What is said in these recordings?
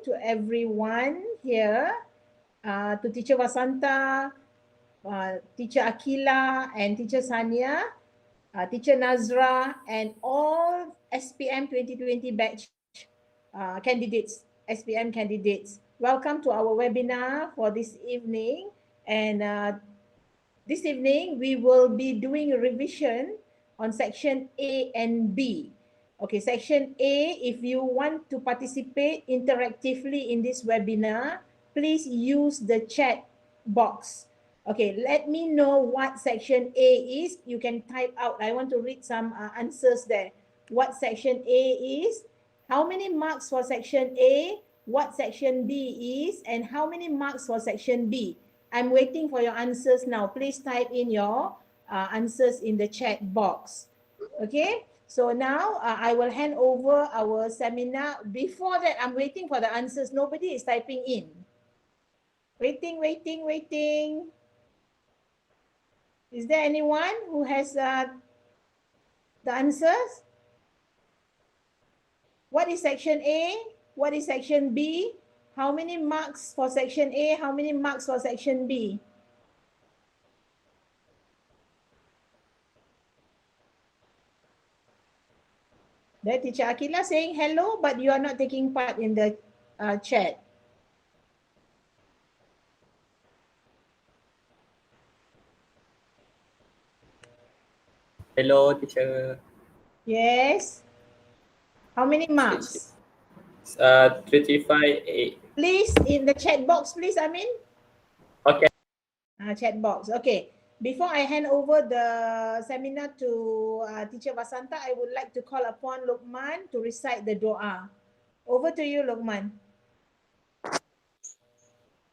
to everyone here, to Teacher Vasanta, Teacher AQILLA, and Teacher Sania, Teacher Nazra, and all SPM 2020 batch candidates, SPM candidates. Welcome to our webinar for this evening. And this evening, we will be doing a revision on section A and B. Okay, section A, if you want to participate interactively in this webinar, please use the chat box. Okay, let me know what section A is. You can type out. I want to read some answers there. What section A is, how many marks for section A, what section B is, and how many marks for section B. I'm waiting for your answers now. Please type in your answers in the chat box. Okay, so now I will hand over our seminar. Before that, I'm waiting for the answers. Nobody is typing in. Waiting. Is there anyone who has the answers? What is section A? What is section B? How many marks for section A? How many marks for section B? There, Teacher AQILLA saying hello, but you are not taking part in the chat. Hello, teacher. Yes. How many marks? 35. Please, in the chat box, please, Amin. Okay. Chat box. Okay. Before I hand over the seminar to Teacher Vasanta, I would like to call upon Luqman to recite the dua. Over to you, Luqman.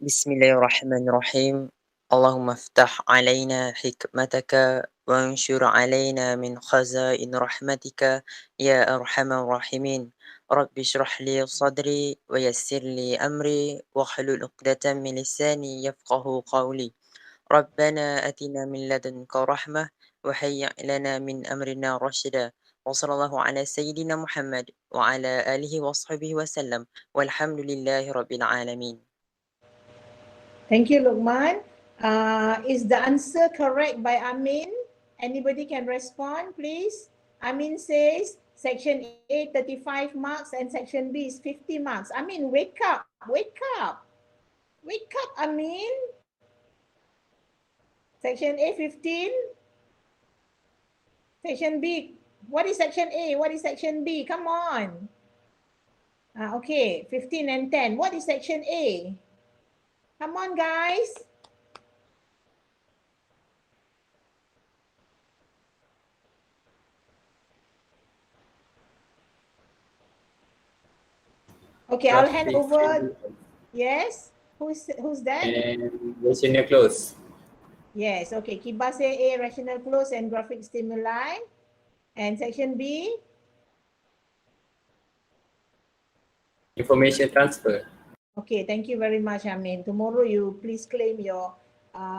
Bismillahirrahmanirrahim. Allahumma aftah alayna hikmataka wa anshur alayna min khaza'in rahmatika ya arhamar rahimin. Rabbi shrah li sadri wa yassir li amri wa hlul 'uqdatam min lisani yafqahu qawli. Rabbana atina min ladunka rahmah wa hayyi' lana min amrina rashida. Wa sallallahu ala sayyidina Muhammad wa ala alihi wa sahbihi wa sallam. Walhamdulillahi rabbil alamin. Thank you, Luqman. Is the answer correct by Amin? Anybody can respond, please? Amin says section A 35 marks and section B is 50 marks. Amin, wake up, wake up. Wake up, Amin. Section A 15. Section B. What is section A? What is section B? Come on. Okay, 15 and 10. What is section A? Come on, guys. Okay, I'll hand over. Yes. Who's that? And rational close. Yes. Okay. Kiba say A, rational close and graphic stimuli. And section B? Information transfer. Okay, thank you very much, Amin. Tomorrow you please claim your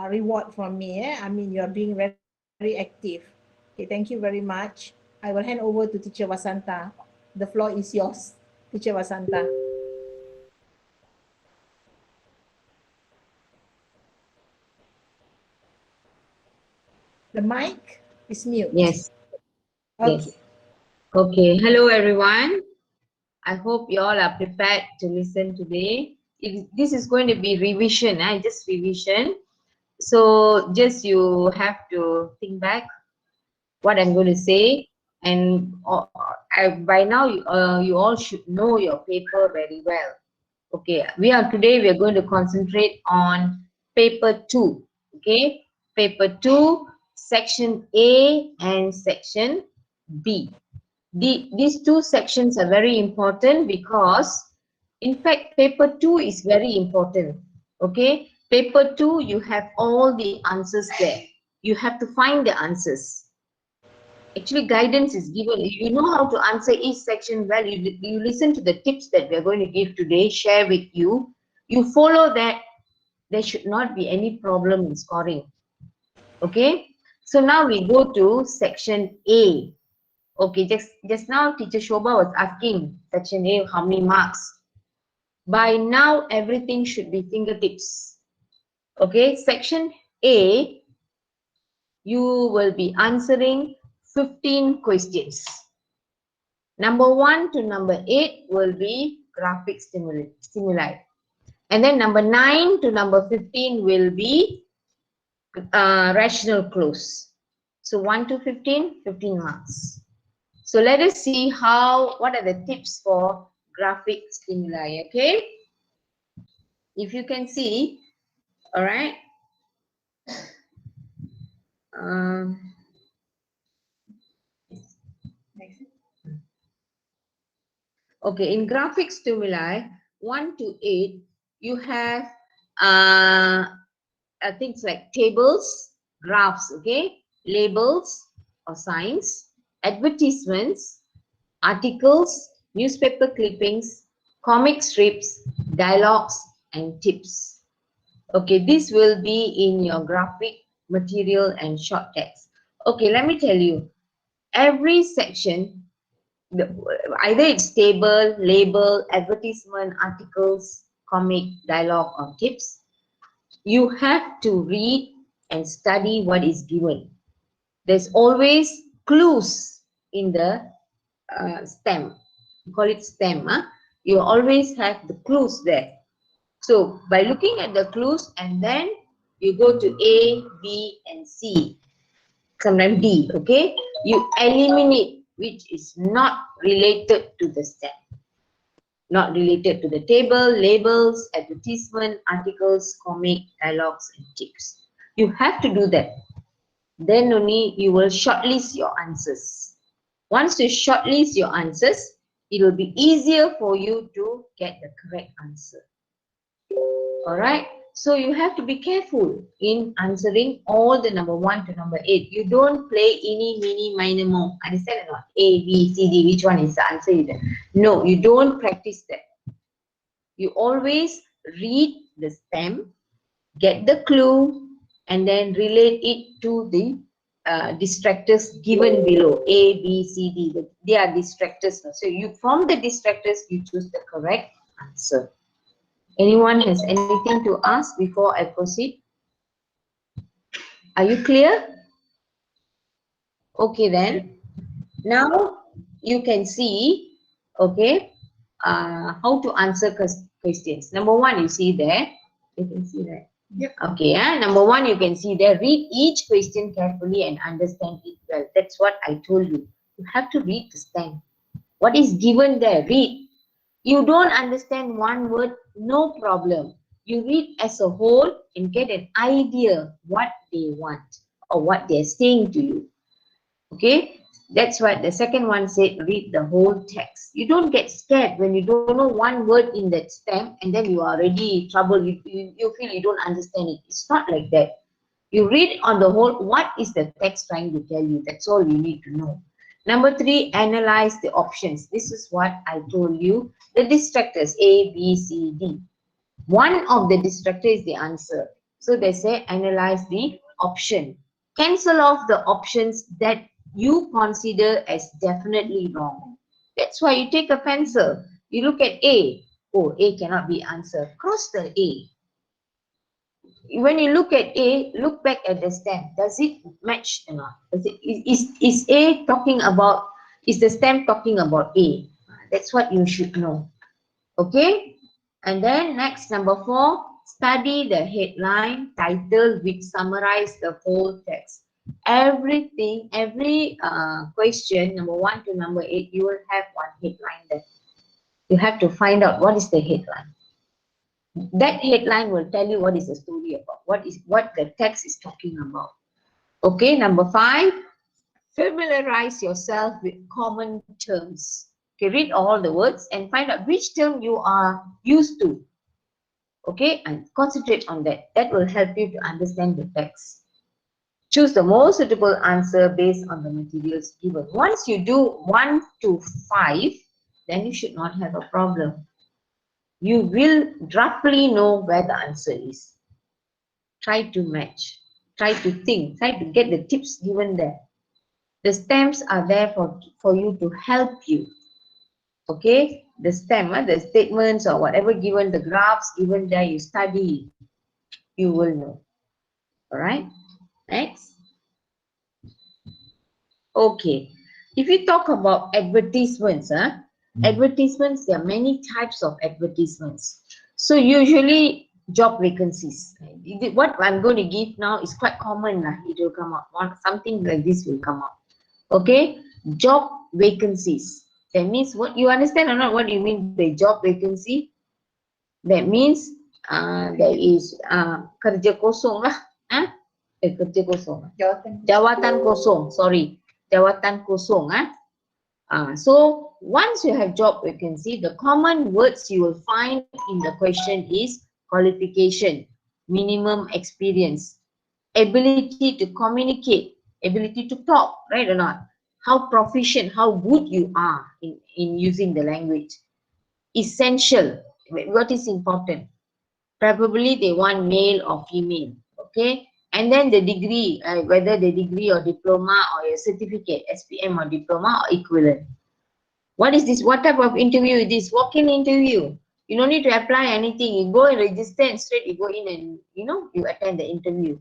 reward from me. I mean, you are being very, very active. Okay, thank you very much. I will hand over to Teacher Vasanta. The floor is yours, Teacher Vasanta. The mic is mute. Yes. Okay. Yes. Okay. Hello, everyone. I hope you all are prepared to listen today. This is going to be revision, just revision. So just you have to think back what I'm going to say, and by now you all should know your paper very well. Okay, today we are going to concentrate on paper 2. Okay, paper 2, section A and section B. These two sections are very important because, in fact, paper 2 is very important. Okay, paper 2, you have all the answers there. You have to find the answers. Actually, guidance is given. You know how to answer each section well. You listen to the tips that we are going to give today, share with you. You follow that. There should not be any problem in scoring. Okay, so now we go to section A. Okay, just now Teacher Shobha was asking section A how many marks. By now, everything should be fingertips. Okay, section A, you will be answering 15 questions. Number 1 to number 8 will be graphic stimuli. And then number 9 to number 15 will be rational clues. So 1 to 15, 15 marks. So let us see what are the tips for graphic stimuli, okay? If you can see, all right. Okay, in graphic stimuli, 1 to 8, you have things like tables, graphs, okay, labels or signs, advertisements, articles, newspaper clippings, comic strips, dialogues, and tips. Okay, this will be in your graphic material and short text. Okay, let me tell you, every section, either it's table, label, advertisement, articles, comic, dialogue, or tips, you have to read and study what is given. There's always clues in the stem. You call it stem. You always have the clues there. So by looking at the clues, and then you go to A, B, and C. Sometimes D, okay? You eliminate which is not related to the stem. Not related to the table, labels, advertisement, articles, comic, dialogues, and tips. You have to do that. Then only you will shortlist your answers. Once you shortlist your answers, it will be easier for you to get the correct answer. Alright, so you have to be careful in answering all the number 1 to number 8. You don't play any, mini, minor, mo. Understand or not? A, B, C, D, which one is the answer? No, you don't practice that. You always read the stem, get the clue, and then relate it to the distractors given below. A, B, C, D. They are distractors. So you, from the distractors, you choose the correct answer. Anyone has anything to ask before I proceed? Are you clear? Okay then. Now you can see, okay, how to answer questions. Number 1, you see there. You can see that. Yep. Okay, number 1, you can see there. Read each question carefully and understand it well. That's what I told you. You have to read the stem. What is given there? Read. You don't understand one word, no problem. You read as a whole and get an idea what they want or what they're saying to you. Okay, that's what the second one said, read the whole text. You don't get scared when you don't know one word in that stem and then you are already troubled. You feel you don't understand it. It's not like that. You read on the whole, what is the text trying to tell you? That's all you need to know. Number 3, analyze the options. This is what I told you. The distractors, A, B, C, D. One of the distractors is the answer. So they say analyze the option. Cancel off the options that you consider as definitely wrong. That's why you take a pencil. You look at A. Oh, A cannot be answered. Cross the A. When you look at A, look back at the stem. Does it match or not? Is A talking about, is the stem talking about A? That's what you should know. Okay? And then next, number 4, study the headline, title, which summarize the whole text. Everything, every question, number 1 to number 8, you will have one headline there. You have to find out what is the headline. That headline will tell you what is the story about, what the text is talking about. Okay, number 5, familiarize yourself with common terms. Okay, read all the words and find out which term you are used to. Okay, and concentrate on that. That will help you to understand the text. Choose the most suitable answer based on the materials given. Once you do 1 to 5, then you should not have a problem. You will roughly know where the answer is. Try to match. Try to think. Try to get the tips given there. The stamps are there for you to help you. Okay, the STEM, the statements or whatever given, the graphs given there, you study, you will know. All right, next. Okay, if you talk about advertisements, advertisements, there are many types of advertisements. So usually job vacancies. What I'm going to give now is quite common. It will come up. Something like this will come up. Okay, job vacancies. That means what you understand or not? What do you mean by job vacancy? That means there is kerja kosong lah. Kerja kosong. Jawatan kosong. Sorry, jawatan kosong. So once you have job vacancy, the common words you will find in the question is qualification, minimum experience, ability to communicate, ability to talk, right or not? How proficient, how good you are in using the language. Essential, what is important? Probably they want male or female, okay? And then the degree, whether the degree or diploma or a certificate, SPM or diploma or equivalent. What is this? What type of interview is this? Walk-in interview. You don't need to apply anything. You go and register and straight you go in and you attend the interview.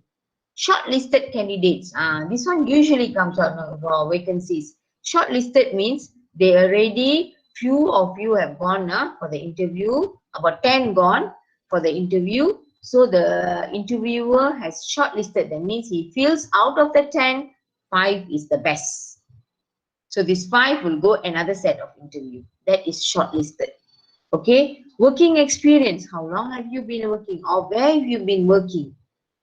Shortlisted candidates. This one usually comes out for vacancies. Shortlisted means they already, few of you have gone for the interview, about 10 gone for the interview. So the interviewer has shortlisted. That means he feels out of the 10, 5 is the best. So this 5 will go another set of interview. That is shortlisted. Okay. Working experience. How long have you been working or where have you been working?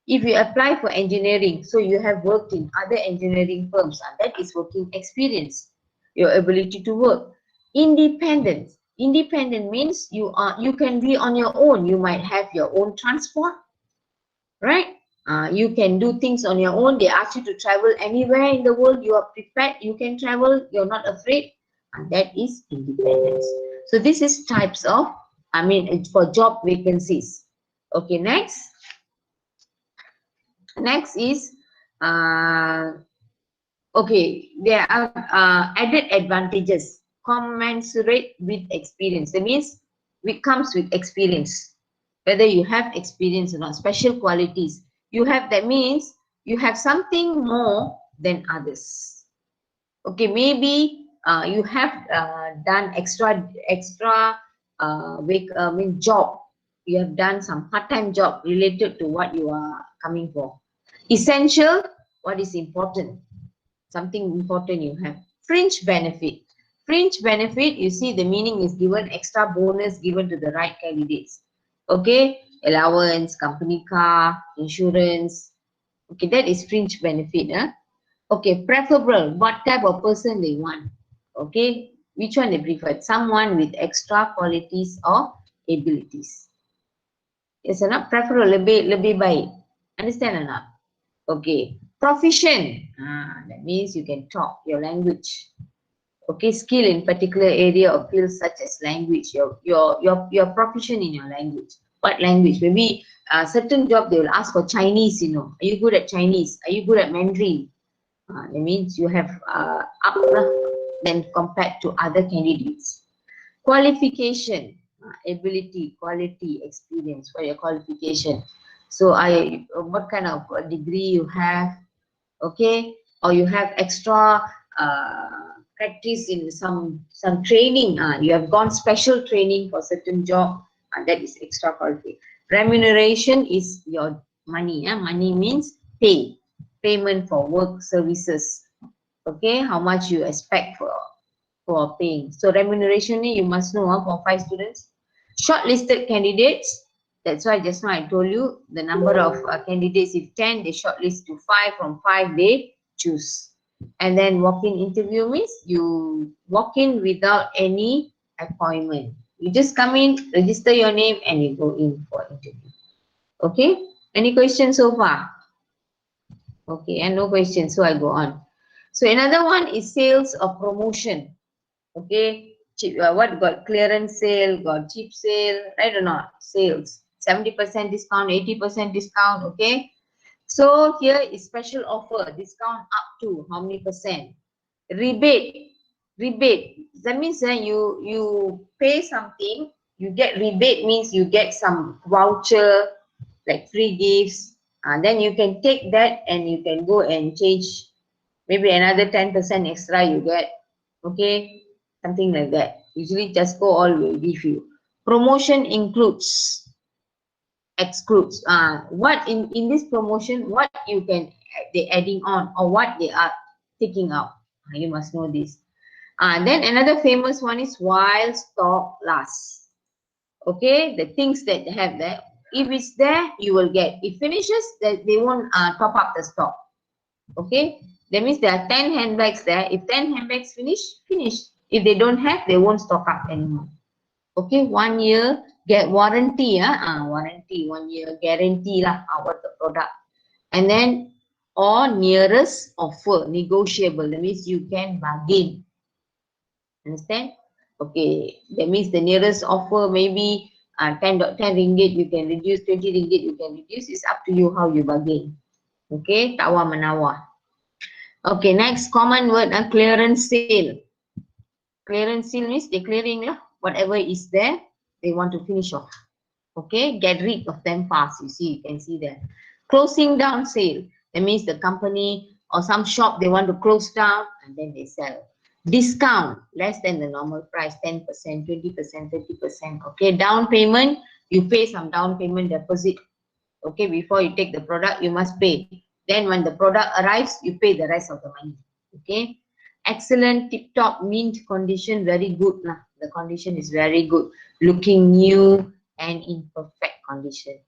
If you apply for engineering, so you have worked in other engineering firms, and that is working experience, your ability to work. Independence. Independent means you can be on your own. You might have your own transport, right? You can do things on your own. They ask you to travel anywhere in the world. You are prepared. You can travel. You're not afraid, and that is independence. So this is types of, it's for job vacancies. Okay, next. Next is, okay, there are added advantages commensurate with experience. That means it comes with experience. Whether you have experience or not, special qualities. You have, that means you have something more than others. Okay, maybe you have done extra job. You have done some part-time job related to what you are coming for. Essential, what is important? Something important you have. Fringe benefit. Fringe benefit, you see the meaning is given, extra bonus given to the right candidates. Okay, allowance, company car, insurance. Okay, that is fringe benefit. Okay, preferable, what type of person they want. Okay, which one they prefer? Someone with extra qualities or abilities. Yes or not? Preferable, lebih baik. Understand or not? Okay, proficient. That means you can talk your language. Okay, skill in particular area of field such as language. You're proficient in your language. What language? Maybe certain job they will ask for Chinese. Are you good at Chinese? Are you good at Mandarin? That means you have up then compared to other candidates. Qualification, ability, quality, experience for your qualification. So what kind of degree you have, okay, or you have extra practice in some training. You have gone special training for certain job, that is extra qualification. Remuneration is your money. Money means pay, payment for work services. Okay, how much you expect for paying. So remuneration you must know for 5 students. Shortlisted candidates, that's why just now I told you the number of candidates. If 10, they shortlist to 5. From 5 they choose. And then walk-in interview means you walk in without any appointment. You just come in, register your name, and you go in for interview. Okay, any questions so far? Okay, and no questions, so I go on. So another one is sales or promotion. Okay, what got clearance sale, got cheap sale, right or not? Sales, 70% discount, 80% discount. Okay, so here is special offer, discount up to how many percent? Rebate Rebate. That means you pay something, you get rebate means you get some voucher like free gifts. Then you can take that and you can go and change maybe another 10% extra you get. Okay, something like that. Usually just go all will give you. Promotion includes, excludes. What in this promotion, what you can they adding on or what they are taking out. You must know this. Then another famous one is while stock lasts. Okay, the things that they have there. If it's there, you will get. If finishes, they won't top up the stock. Okay, that means there are 10 handbags there. If 10 handbags finish. If they don't have, they won't stock up anymore. Okay, 1 year get warranty. Warranty 1 year guarantee lah about the product. And then or nearest offer, negotiable. That means you can bargain. Understand? Okay, that means the nearest offer maybe 10 ringgit you can reduce, 20 ringgit you can reduce. It's up to you how you bargain. Okay, tawar menawar. Okay, next common word, clearance sale. Clearance sale means they clearing lah. Whatever is there, they want to finish off. Okay, get rid of them fast. You can see that. Closing down sale. That means the company or some shop, they want to close down and then they sell. Discount, less than the normal price, 10%, 20%, 30%. Okay, down payment, you pay some down payment deposit. Okay, before you take the product, you must pay. Then when the product arrives, you pay the rest of the money. Okay, excellent, tip-top, mint condition, very good. The condition is very good. Looking new and in perfect condition.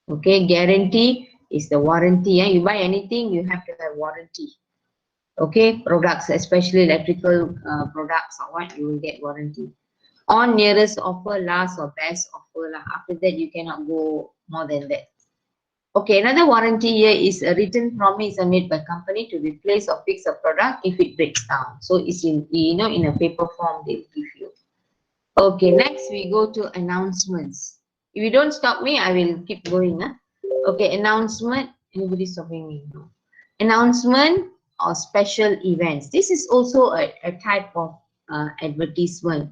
Okay, guarantee is the warranty. You buy anything, you have to have warranty. Okay, products, especially electrical products or what, you will get warranty. On nearest offer, last or best offer. After that, you cannot go more than that. Okay, another warranty here is a written promise made by company to replace or fix a product if it breaks down. So it's in in a paper form they give you. Okay, next we go to announcements. If you don't stop me, I will keep going. Okay, announcement. Anybody stopping me? No. Announcement or special events. This is also a type of advertisement.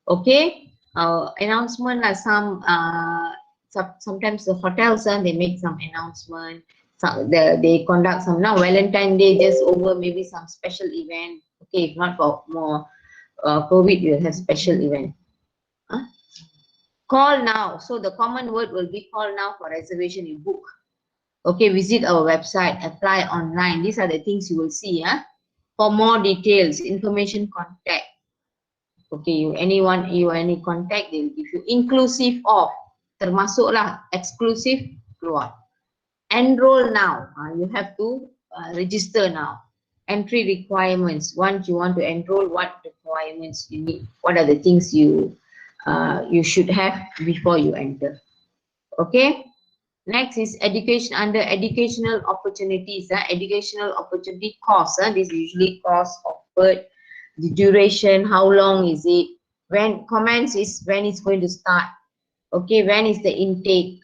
Okay, announcement are sometimes the hotels they make some announcement. They conduct some now Valentine Day just over, maybe some special event. Okay, if not for more COVID, you will have special event. Call now. So the common word will be call now for reservation, you book. Okay, visit our website, apply online. These are the things you will see. For more details, information, contact. Okay, any contact, they will give you. Inclusive of, termasuklah, exclusive, keluar. Enroll now. You have to register now. Entry requirements. Once you want to enroll, what requirements you need? What are the things you should have before you enter? Okay. Next is education. Under educational opportunities, educational opportunity cost. This is usually cost offered, the duration, how long is it? When commence is when it's going to start. Okay, when is the intake?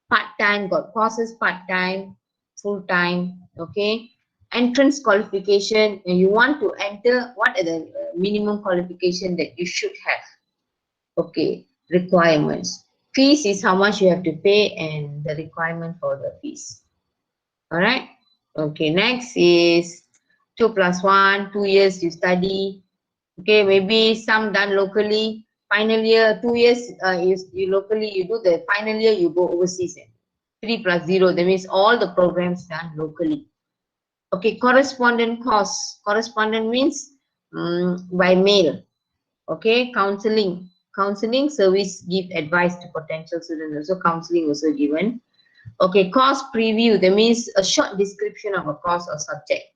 Part-time, got courses part-time, full-time. Okay, entrance qualification. And you want to enter, what are the minimum qualification that you should have? Okay, requirements. Fees is how much you have to pay and the requirement for the fees. All right. Okay, next is 2 + 1, 2 years you study. Okay, maybe some done locally. Final year, 2 years you locally, you do the final year, you go overseas. 3 + 0, that means all the programs done locally. Okay, correspondent course. Correspondent means by mail. Okay, counseling. Counseling service, give advice to potential students. Also counseling also given. Okay, course preview. That means a short description of a course or subject.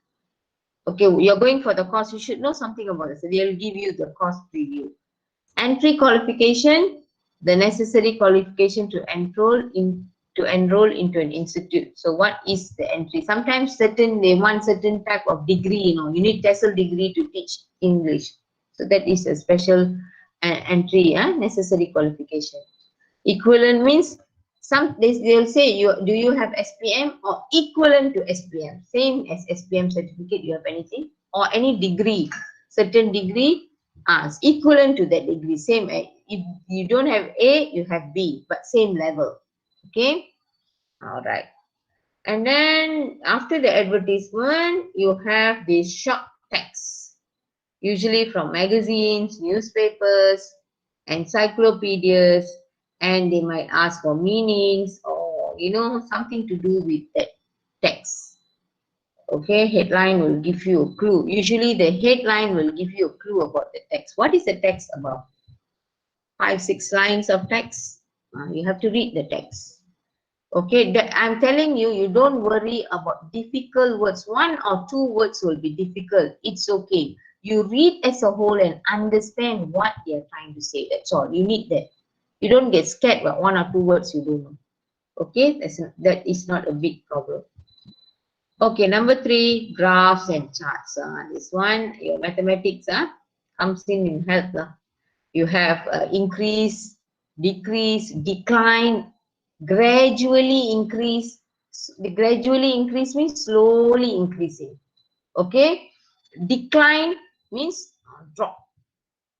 Okay, you're going for the course, you should know something about it. So they'll give you the course preview. Entry qualification, the necessary qualification to enroll into an institute. So what is the entry? Sometimes they want certain type of degree, you need TESOL degree to teach English. So that is a special entry, necessary qualification. Equivalent means they'll say do you have SPM or equivalent to SPM, same as SPM certificate, you have anything or any degree certain degree, equivalent to that degree. Same, if you don't have A, you have B, but same level. Okay, all right. And then after the advertisement, you have the short text, usually from magazines, newspapers, encyclopedias, and they might ask for meanings or, you know, something to do with that text. Okay, headline will give you a clue. Usually the headline will give you a clue about the text. What is the text about? 5-6 lines of text. You have to read the text. Okay, I'm telling you, you don't worry about difficult words. 1 or 2 words will be difficult. It's okay. You read as a whole and understand what they're trying to say. That's all. You need that. You don't get scared about 1 or 2 words you don't know. Okay, that is not a big problem. Okay, number 3, graphs and charts. This one, your mathematics comes in help. You have increase, decrease, decline, gradually increase. The gradually increase means slowly increasing. Okay, decline means drop.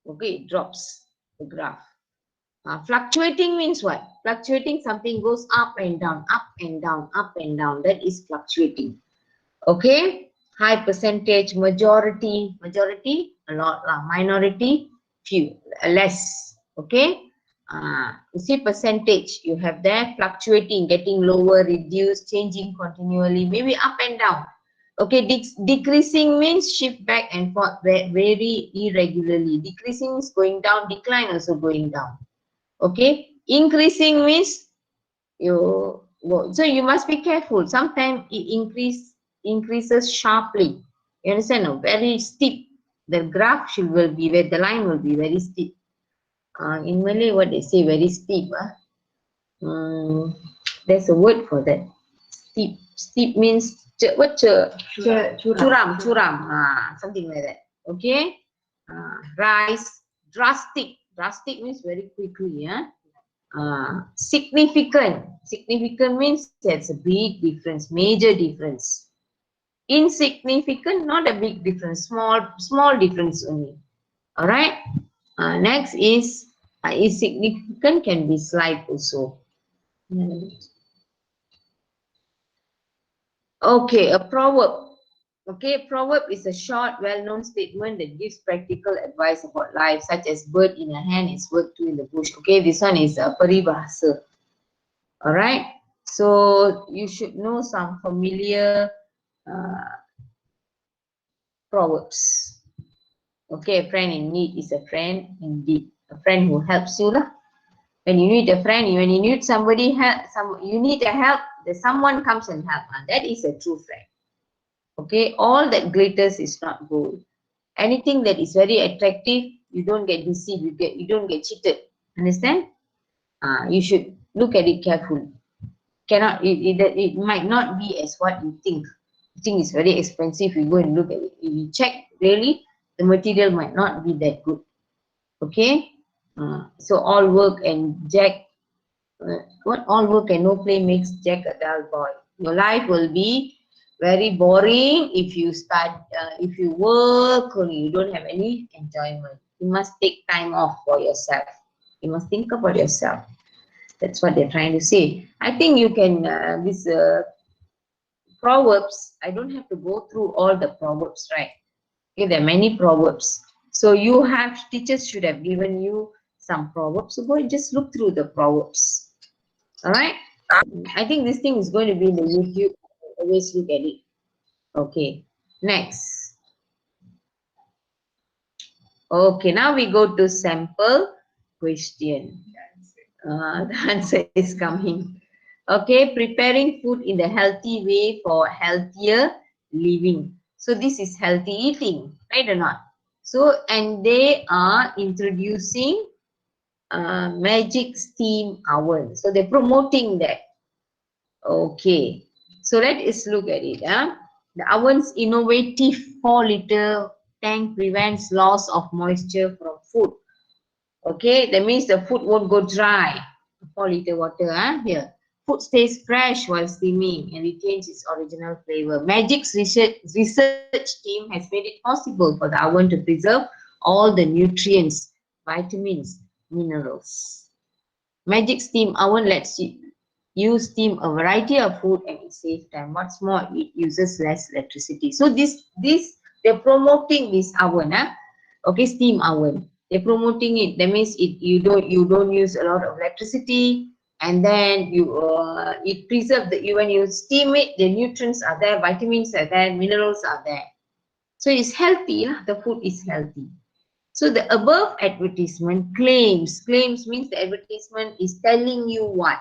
Okay, it drops the graph. Fluctuating means what? Fluctuating, something goes up and down, up and down, up and down. That is fluctuating. Okay, high percentage, majority, majority a lot, minority few, less. Okay, you see percentage, you have there fluctuating, getting lower, reduced, changing continually, maybe up and down. Okay, decreasing means shift back and forth very irregularly. Decreasing means going down, decline also going down. Okay, increasing means you go. So you must be careful. Sometimes it increases sharply. You understand? No? Very steep. The graph will be where the line will be very steep. In Malay, what they say, very steep. There's a word for that. Steep. Steep means what? Curam. Something like that. Okay. Rise. Drastic. Drastic means very quickly. Significant. Significant means there's a big difference, major difference. Insignificant, not a big difference, small difference only. All right. Next is insignificant, can be slight also. Okay, a proverb. Okay, proverb is a short, well-known statement that gives practical advice about life, such as bird in a hand is worth two in the bush. Okay, this one is a peribahasa. All right, so you should know some familiar proverbs. Okay, a friend in need is a friend indeed. A friend who helps you lah. When you need a friend, when you need somebody help, you need a help, someone comes and help. That is a true friend. Okay, all that glitters is not gold. Anything that is very attractive, you don't get deceived, you don't get cheated. Understand? You should look at it carefully. It might not be as what you think. You think it's very expensive, you go and look at it. If you check really, the material might not be that good. Okay? So all work and all work and no play makes Jack a dull boy. Your life will be very boring if you work only, you don't have any enjoyment. You must take time off for yourself. You must think about yourself. That's what they're trying to say. I think you can, proverbs, I don't have to go through all the proverbs, right? Okay, there are many proverbs. So teachers should have given you some proverbs. So go and just look through the proverbs. All right? I think this thing is going to be in the YouTube. Always look at it. Okay, next. Okay, now we go to sample question. The answer is coming. Okay, preparing food in the healthy way for healthier living. So this is healthy eating, right or not? So, and they are introducing magic steam oven. So they're promoting that. Okay, so let us look at it. The oven's innovative 4-liter tank prevents loss of moisture from food. Okay, that means the food won't go dry. 4-liter water here. food stays fresh while steaming and retains its original flavor. Magic's research team has made it possible for the oven to preserve all the nutrients, vitamins, minerals. Magic steam oven lets you steam a variety of food and it saves time. What's more, it uses less electricity. So they're promoting this oven, okay, steam oven. They're promoting it. That means you don't use a lot of electricity, and then it preserves when you steam it, the nutrients are there, vitamins are there, minerals are there. So it's healthy. The food is healthy. So the above advertisement claims means the advertisement is telling you what?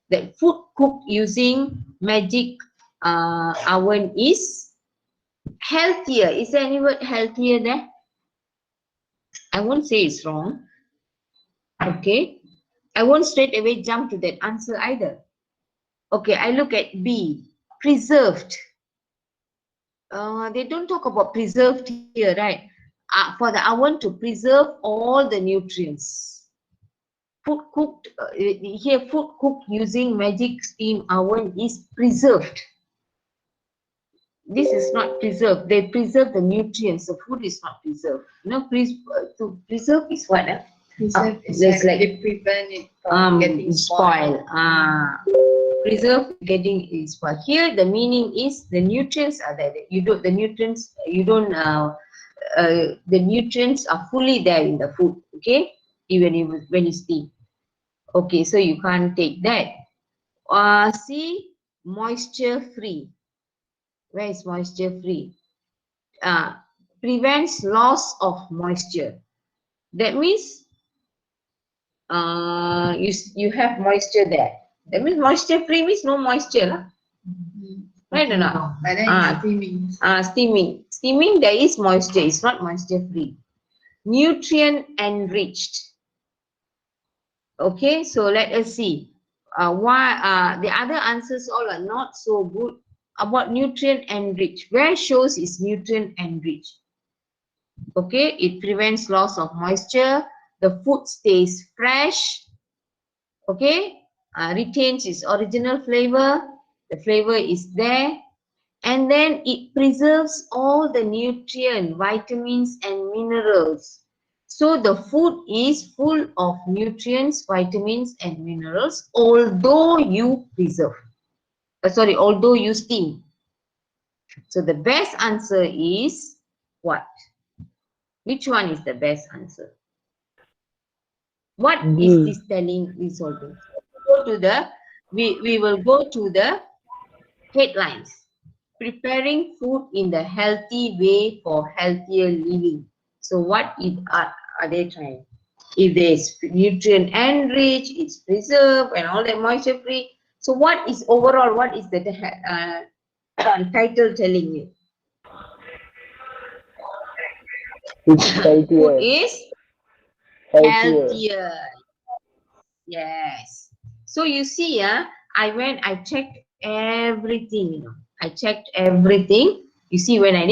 That food cooked using magic oven is healthier. Is there any word healthier there? I won't say it's wrong. Okay. I won't straight away jump to that answer either. Okay, I look at B. Preserved. They don't talk about preserved here, right? For the oven to preserve all the nutrients. Food cooked here, food cooked using magic steam oven is preserved. This is not preserved. They preserve the nutrients. The food is not preserved. To preserve is what? Preserve is like they prevent it from getting spoiled. Preserve getting spoiled. Here the meaning is the nutrients are there. The nutrients are fully there in the food. Okay, even when you steam. Okay, so you can't take that. See, moisture free. Where is moisture free? Prevents loss of moisture. That means you have moisture there. That means moisture free means no moisture. Right or not? But then it's steaming. Steaming. Steaming, there is moisture. It's not moisture free. Nutrient enriched. Okay, so let us see. Why the other answers all are not so good. About nutrient enriched. Where shows is nutrient enriched? Okay, it prevents loss of moisture. The food stays fresh. Okay, retains its original flavor. The flavor is there. And then it preserves all the nutrients, vitamins and minerals. So the food is full of nutrients, vitamins and minerals, although you preserve. Although you steam. So the best answer is what? Which one is the best answer? What is this telling resulting? We will go to the headlines. Preparing food in the healthy way for healthier living. So what are they trying? If there's nutrient enriched, it's preserved and all that moisture free. So what is overall, what is the title telling you? It's healthier. Food is healthier. Yes. So you see, I checked everything, I checked everything. You see, when I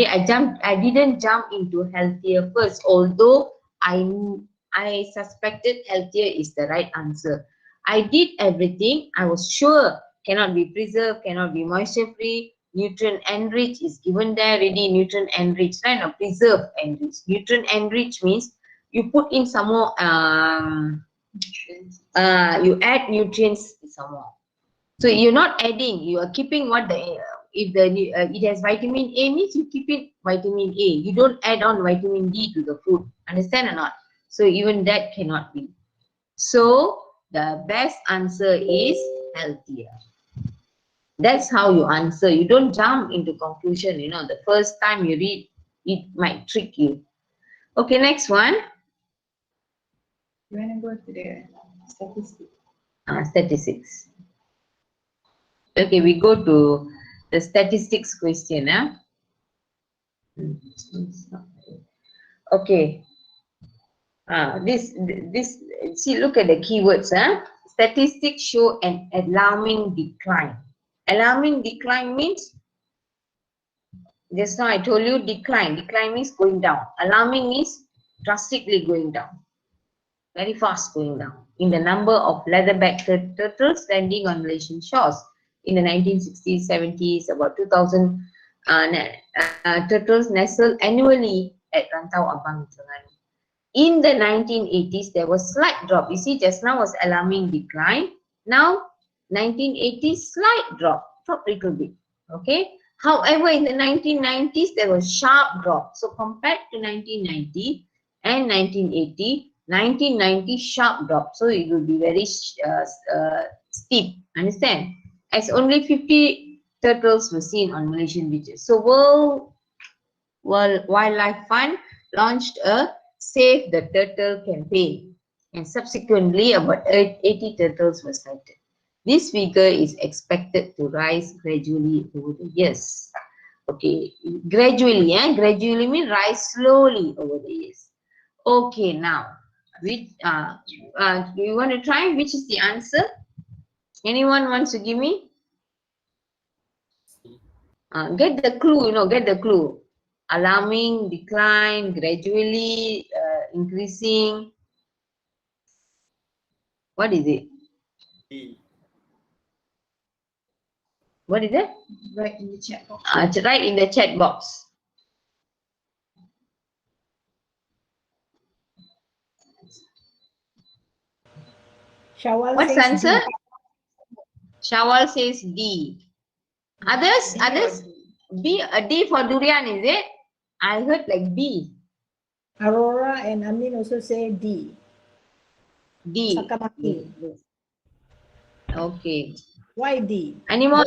didn't jump into healthier first, although I suspected healthier is the right answer. I did everything. I was sure cannot be preserved, cannot be moisture free. Nutrient enriched is given there already. Nutrient enriched, right? No, preserve enriched. Nutrient enriched means you put in some more. You add nutrients some more. So you're not adding. You are keeping what it has vitamin A means you keep it vitamin A. You don't add on vitamin D to the food. Understand or not? So even that cannot be. So the best answer is healthier. That's how you answer. You don't jump into conclusion. The first time you read, it might trick you. Okay, next one. You want to go to the statistics? Statistics. Okay, we go to the statistics question. Okay. See, look at the keywords. Statistics show an alarming decline. Alarming decline means, just now I told you decline. Decline means going down. Alarming is drastically going down. Very fast going down. in the number of leatherback turtles landing on Malaysian shores. In the 1960s, 70s, about 2,000 turtles nestled annually at Rantau Abang, Terengganu. In the 1980s, there was slight drop. You see, just now was alarming decline. Now, 1980s, slight drop a little bit. Okay. However, in the 1990s, there was sharp drop. So compared to 1990 and 1980, 1990 sharp drop. So it will be very steep. Understand? As only 50 turtles were seen on Malaysian beaches. So World Wildlife Fund launched a Save the Turtle campaign, and subsequently about 80 turtles were sighted. This figure is expected to rise gradually over the years. Okay, gradually, gradually means rise slowly over the years. Okay, now, which you want to try? Which is the answer? Anyone wants to give me? Get the clue, get the clue. Alarming, decline, gradually increasing. What is it? D. What is it? Right in the chat box. Write in the chat box. Shawal What's the says answer? D. Shawal says D. Others? B, a D for durian, is it? I heard like B. Aurora and Amin also say D. D. Sakamaki. Yes. Okay. Why D? Any more?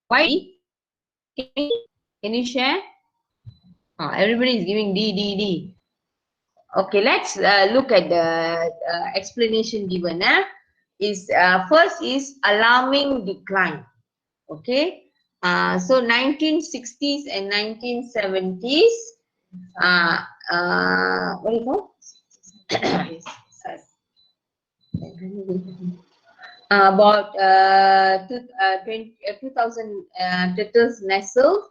Why D? Can you share? Everybody is giving D, D, D. Okay, let's look at the explanation given. First is alarming decline. Okay. So 1960s and 1970s, what do you call? About 2,000 turtles nestled,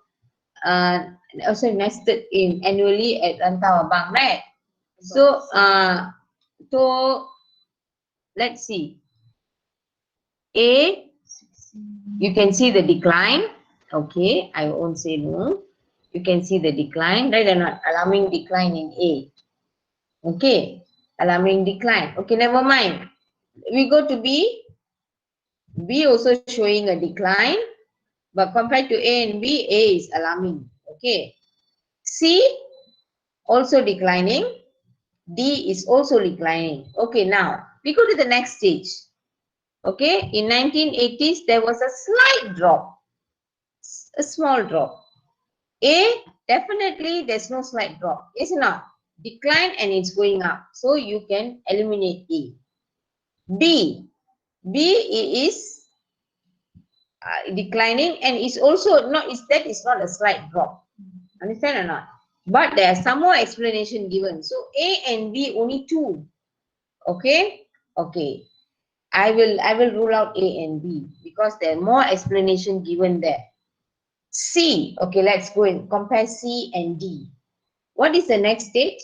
also nested in annually at Rantau Abang, right? So, let's see. A, you can see the decline. Okay, I won't say no. You can see the decline, right or not? Alarming decline in A. Okay, alarming decline. Okay, never mind. We go to B. B also showing a decline, but compared to A and B, A is alarming. Okay. C also declining. D is also declining. Okay, now we go to the next stage. Okay, in 1980s, there was a slight drop, a small drop. A, definitely there's no slight drop. It's not. Decline and it's going up. So you can eliminate A. B is declining and is also not, that is not a slight drop. Understand or not? But there are some more explanation given. So A and B only two. Okay? Okay. I will rule out A and B because there are more explanation given there. C. Okay, let's go and compare C and D. What is the next stage?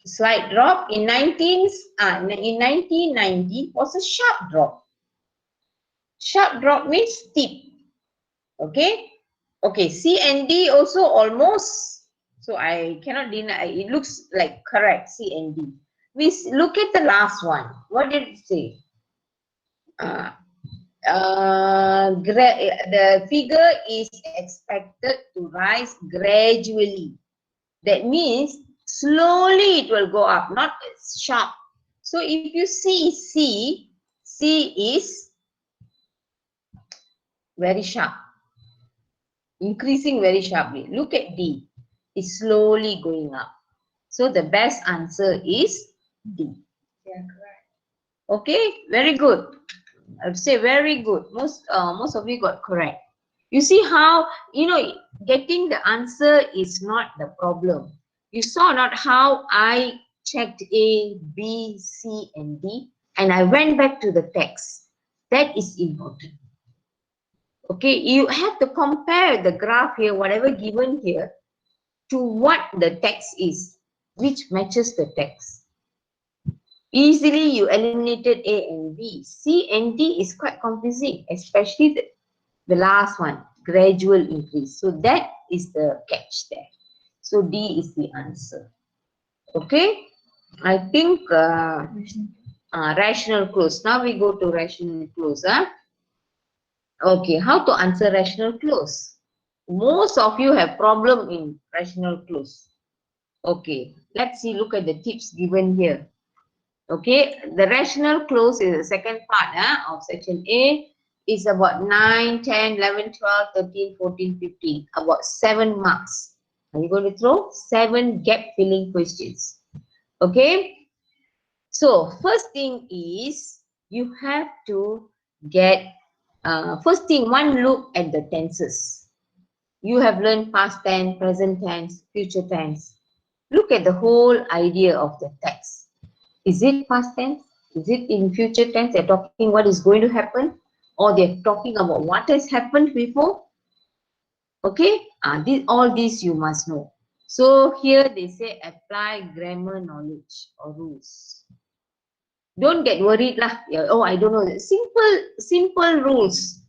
Slight drop. In 1990 was a sharp drop. Sharp drop means steep. Okay? Okay, C and D also almost. So I cannot deny. It looks like correct, C and D. We look at the last one. What did it say? The figure is expected to rise gradually. That means slowly it will go up, not sharp. So if you see C is very sharp, increasing very sharply. Look at D, it's slowly going up. So the best answer is D. Yeah, correct. Okay, very good. I would say very good. Most of you got correct. You see how, getting the answer is not the problem. You saw not how I checked A, B, C, and D, and I went back to the text. That is important. Okay, you have to compare the graph here, whatever given here, to what the text is. which matches the text. Easily you eliminated A and B. C and D is quite confusing, especially the last one, gradual increase. So that is the catch there. So D is the answer. Okay, I think rational clause. Now we go to rational clause. Okay, how to answer rational clause? Most of you have problem in rational clause. Okay, let's see, look at the tips given here. Okay, the rational clause is the second part of section A. Is about 9, 10, 11, 12, 13, 14, 15. About 7 marks. Are you going to throw 7 gap filling questions? Okay. So first thing is you have to get first thing, one look at the tenses. You have learned past tense, present tense, future tense. Look at the whole idea of the text. Is it past tense? Is it in future tense? They're talking what is going to happen, or they're talking about what has happened before. Okay, all these you must know. So here they say apply grammar knowledge or rules. Don't get worried lah. Oh, I don't know. Simple rules.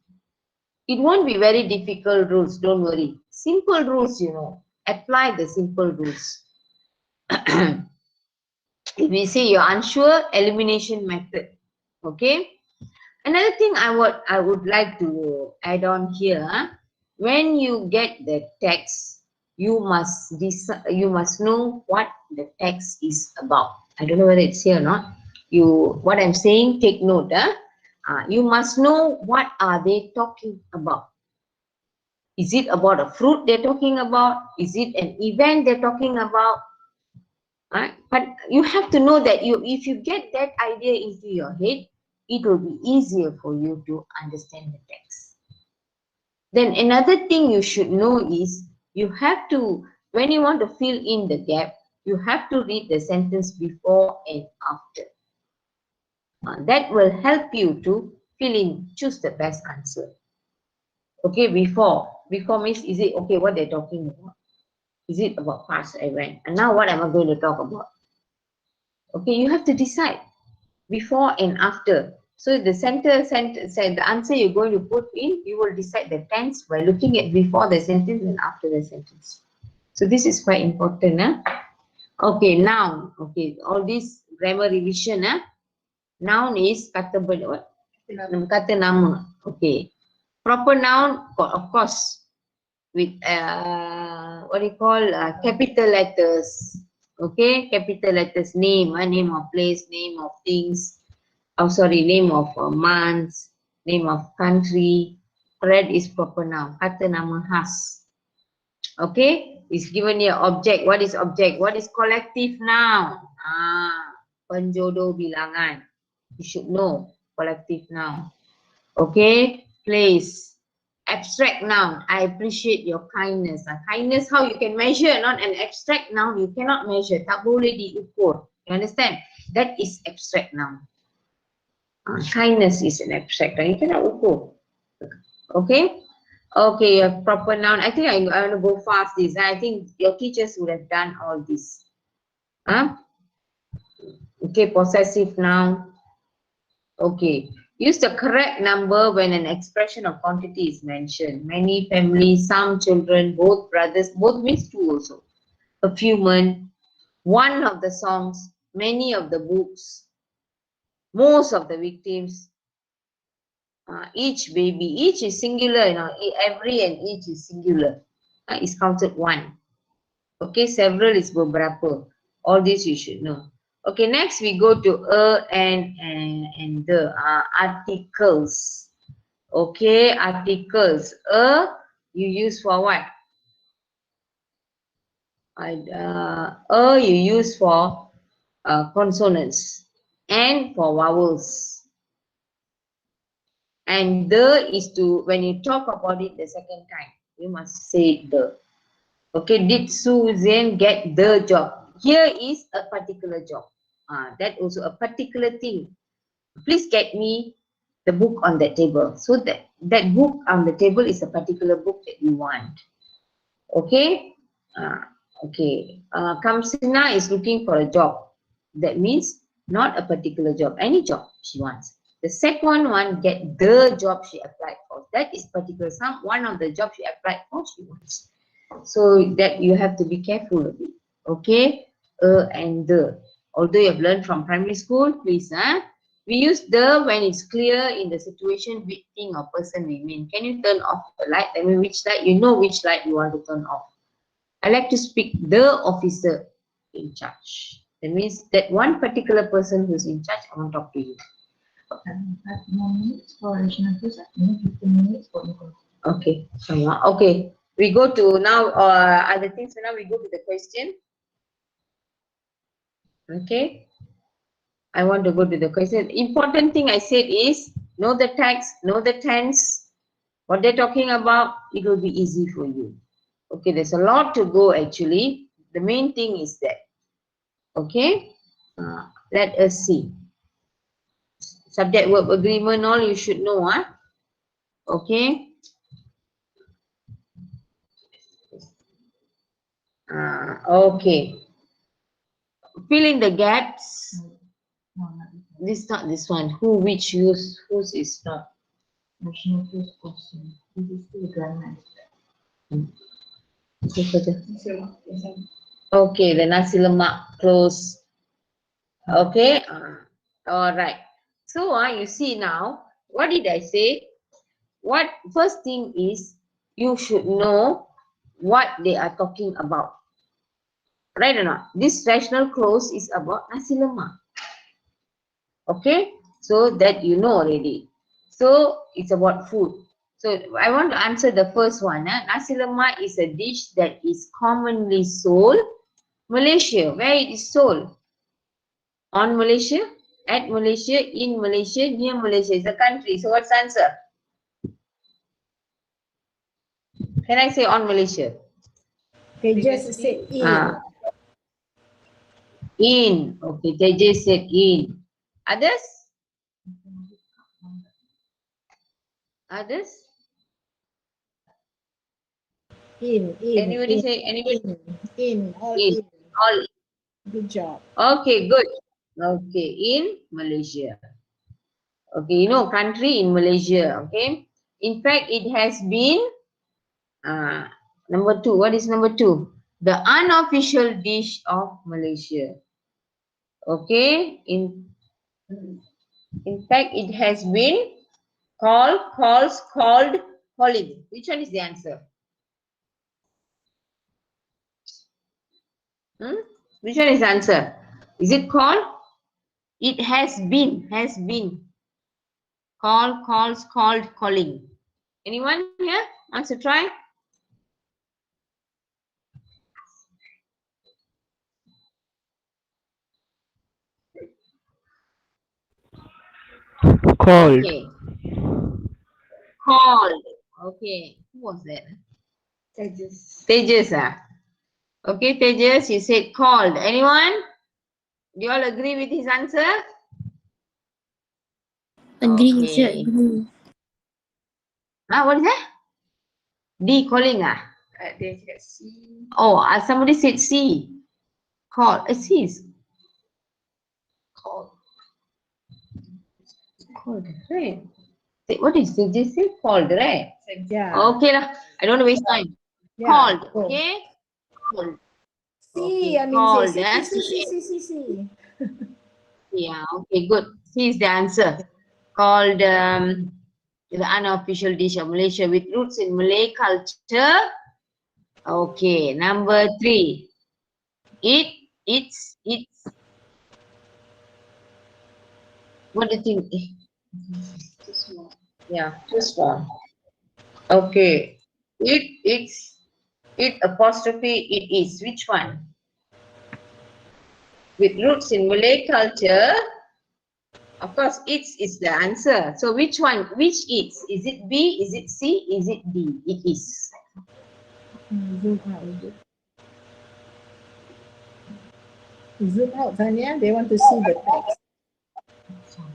It won't be very difficult rules. Don't worry. Simple rules, you know. Apply the simple rules. If we say you're unsure, elimination method. Okay. Another thing I would like to add on here. When you get the text, you must know what the text is about. I don't know whether it's here or not. What I'm saying, take note. You must know what are they talking about. Is it about a fruit they're talking about? Is it an event they're talking about? But you have to know that if you get that idea into your head, it will be easier for you to understand the text. Then another thing you should know is you have to, when you want to fill in the gap, you have to read the sentence before and after. That will help you to fill in, choose the best answer. Okay, before means, is it okay what they're talking about? Is it about past event? And now what am I going to talk about? Okay, you have to decide before and after. So the the answer you're going to put in, you will decide the tense by looking at before the sentence and after the sentence. So this is quite important. Okay, noun. Okay, all this grammar revision. Noun is kata what? Kata nama. Okay. Proper noun, of course, with what do you call capital letters. Okay, capital letters, name, name of place, name of things. Oh, sorry, name of months, name of country. Red is proper noun. Kata nama khas. Okay, it's given here object. What is object? What is collective noun? Penjodoh bilangan. You should know collective noun. Okay, place. Abstract noun. I appreciate your kindness. Kindness, how you can measure? Not an abstract noun. You cannot measure. Tak boleh diukur. You understand? That is abstract noun. Kindness is an abstract noun. You cannot ukur. Okay. Okay, a proper noun. I think I want to go fast this. I think your teachers would have done all this. Okay, possessive noun. Okay. Use the correct number when an expression of quantity is mentioned. Many, family, some children, both brothers, both means two also. A few men, one of the songs, many of the books, most of the victims, each baby, each is singular, you know, every and each is singular. Is counted one. Okay, several is beberapa. All this you should know. Okay, next we go to and the articles. Okay, articles. You use for what? You use for consonants and for vowels. And the is to, when you talk about it the second time, you must say the. Okay, did Susan get the job? Here is a particular job. That also a particular thing. Please get me the book on that table. So that book on the table is a particular book that you want. Okay. Okay. Kamsina is looking for a job. That means not a particular job, any job she wants. The second one, get the job she applied for. That is particular. One of the jobs she applied for, she wants. So that you have to be careful of it. Okay. And the. Although you have learned from primary school, please. We use the when it's clear in the situation which thing or person we mean. Can you turn off the light? I mean, which light? You know which light you want to turn off. I like to speak the officer in charge. That means that one particular person who's in charge, I want to talk to you. 5 more minutes for original news, 15 minutes for English. Okay. Okay. We go to now other things. So now we go to the question. Okay. I want to go to the question. Important thing I said is know the text, know the tense, what they're talking about. It will be easy for you. Okay, there's a lot to go actually. The main thing is that. Okay, let us see. Subject verb agreement, all you should know. Okay. Okay. Fill in the gaps. This not this one. Who, which, whose is not. National news question. This is still grammar. Okay, the nasi lemak close. Okay. All right. So you see now, what did I say? What first thing is you should know what they are talking about. Right or not? This rational clause is about nasi lemak. Okay, so that you know already. So it's about food. So I want to answer the first one. Nasi lemak is a dish that is commonly sold Malaysia. Where it is sold? On Malaysia, at Malaysia, in Malaysia, near Malaysia. It's a country. So what's the answer? Can I say on Malaysia? They just said in. In. Okay, they just said in. Others? Others? In. Anybody In, say anybody? all In. in. All. Good job. Okay, good. Okay, in Malaysia. Okay, you know country in Malaysia. Okay. In fact, it has been number 2. What is number 2? The unofficial dish of Malaysia. Okay. In fact, it has been called, calling. Which one is the answer? Which one is the answer? Is it called? It has been. Called, calling. Anyone here wants to try? Called. Okay. Called. Okay. Who was that? Tejas. Okay, Tejas, you said called. Anyone? Do you all agree with his answer? Agree, Okay. teacher, agree. What is that? D, calling. They cakap C. Oh, somebody said C. Called. C is called. Called, right? What is it? They say called, right? Yeah. Okay lah. I don't want to waste time. Yeah. Called. Go. Okay. Called. See, Okay, I mean, called. see. Yeah. Okay. Good. C is the answer. Called the unofficial dish of Malaysia with roots in Malay culture. Okay. Number 3. It's. What do you think? Too small. Yeah, too small. Okay. It apostrophe it is. Which one? With roots in Malay culture. Of course, it's is the answer. So which one? Which it's? Is it B? Is it C? Is it D? It is. Zoom out, Tanya. They want to see the text.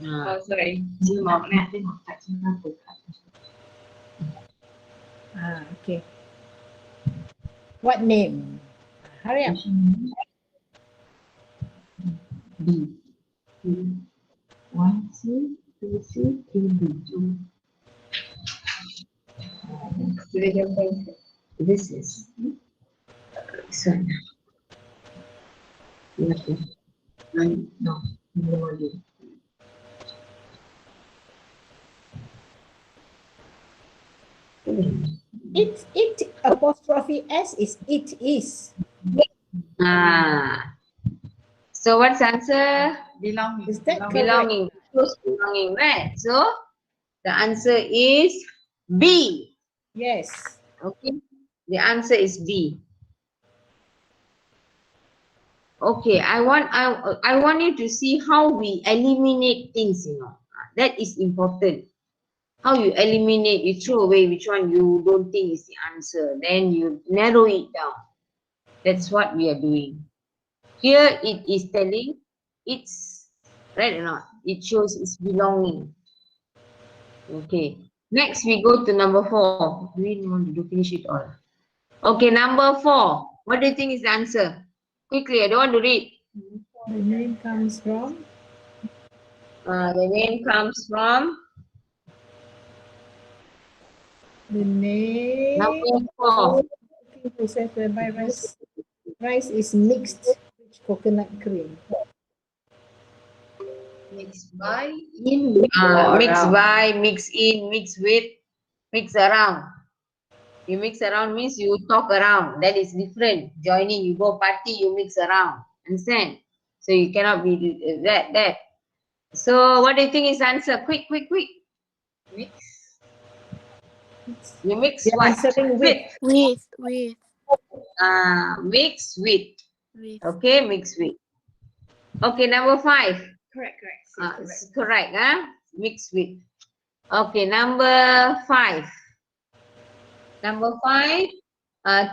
Oh, sorry. Zoom out. Nanti nak kat sana tu. Okay. What name? Hurry up. Question B. 1C, 2C, 3B. This is this one. No, no idea. It apostrophe S is it is. So what's the answer? Belonging. Is that correct? Belonging. Close belonging, right? So the answer is B. Yes. Okay. The answer is B. Okay, I want you to see how we eliminate things, you know. That is important. How you eliminate, you throw away which one you don't think is the answer. Then you narrow it down. That's what we are doing. Here it is telling it's right or not. It shows it's belonging. Okay. Next we go to number 4. We want to finish it all. Okay, number 4. What do you think is the answer? Quickly, I don't want to read. The name comes from. The name comes from The name number 4. cooking process whereby rice is mixed with coconut cream. Mixed by, in, Mix by, mix in, mix with, mix around. You mix around means you talk around. That is different. Joining, you go party, you mix around. Understand? So you cannot be that. So what do you think is the answer? Quick. mix. You mix The what? answering with. With. Mix with. With. Okay, mix with. Okay, number 5. Correct. It's correct, huh? Mix with. Okay, number 5. Number 5.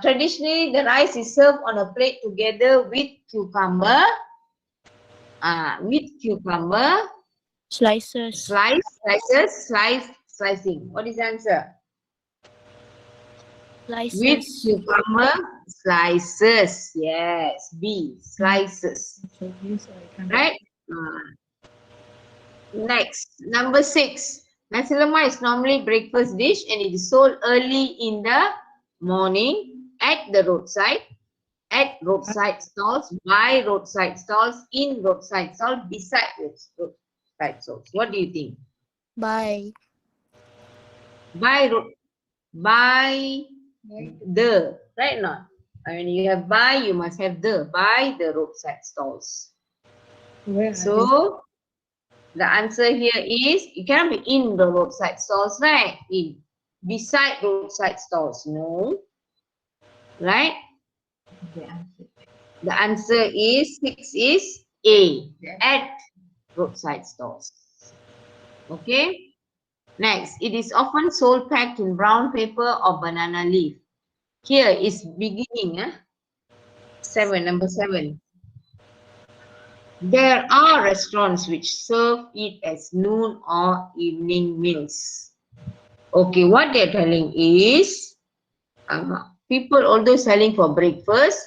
Traditionally, the rice is served on a plate together with cucumber. Slices. Slicing. What is the answer? With Slices. cucumber slices. Yes, B. Slices. So this I can't. Right? Next, number 6. Nasi lemak is normally breakfast dish and it is sold early in the morning at the roadside, at roadside stalls, by roadside stalls, in roadside stalls, beside roadside stalls. What do you think? By. By the, right or not? I mean, you have by, you must have the, by the roadside stalls. Where are So, the answer here is, you cannot be in the roadside stalls, right? In. Beside roadside stalls, no. Right? The answer. The answer is, 6 is A. At roadside stalls. Okay? Next, it is often sold packed in brown paper or banana leaf. Here is beginning, 7, number 7. There are restaurants which serve it as noon or evening meals. Okay, what they're telling is, people although selling for breakfast,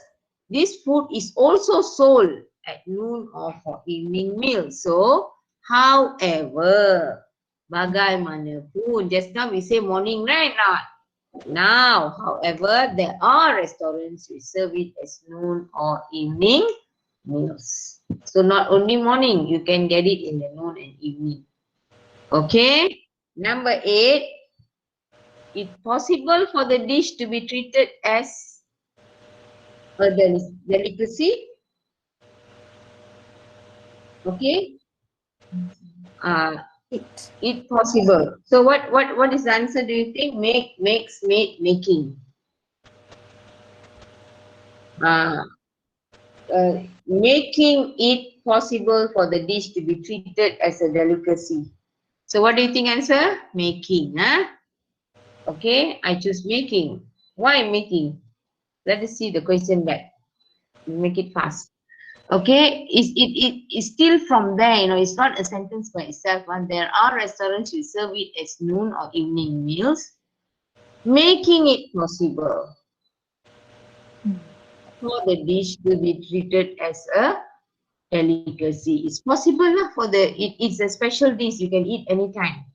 this food is also sold at noon or for evening meals. So, however, bagaimanapun, just now we say morning, right? Now, however, there are restaurants which serve it as noon or evening meals. So not only morning, you can get it in the noon and evening. Okay. Number 8. It's possible for the dish to be treated as a delicacy. Okay. It possible. So what is the answer? Do you think? Make, makes, made, making. Making it possible for the dish to be treated as a delicacy. So what do you think answer? Making, Okay, I choose making. Why making? Let us see the question back. Make it fast. Okay, it's still from there, it's not a sentence by itself. And there are restaurants who serve it as noon or evening meals. Making it possible. therefore the dish will be treated as a delicacy. It's possible for it's a special dish you can eat anytime.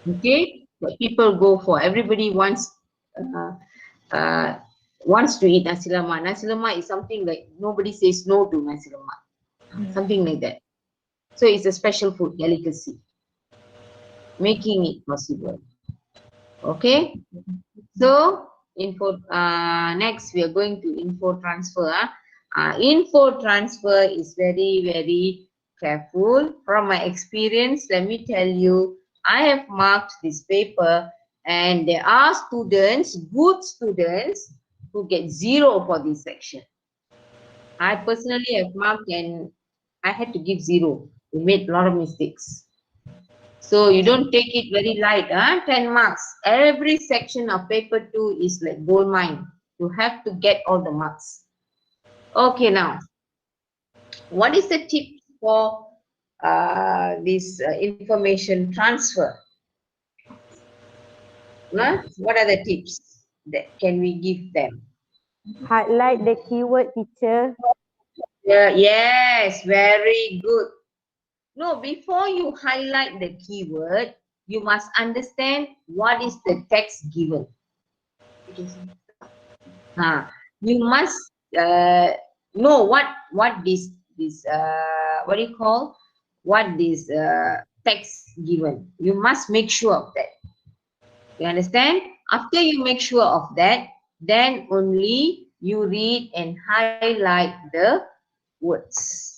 Okay, but people go for, everybody wants to eat nasi lemak. Nasi lemak is something like nobody says no to nasi lemak, something like that. So it's a special food delicacy, making it possible. Okay, so next we are going to info transfer. Info transfer is very, very careful. From my experience, let me tell you, I have marked this paper and there are students, good students, who get 0 for this section. I personally have marked and I had to give 0. We made a lot of mistakes. So you don't take it very light, 10 marks. Every section of paper 2 is like gold mine. You have to get all the marks. Okay, now, what is the tip for this information transfer? What are the tips that can we give them? Highlight the keyword, teacher. Yes, very good. No, before you highlight the keyword, you must understand what is the text given. You must know what this what do you call, what this text given. You must make sure of that. You understand? After you make sure of that, then only you read and highlight the words.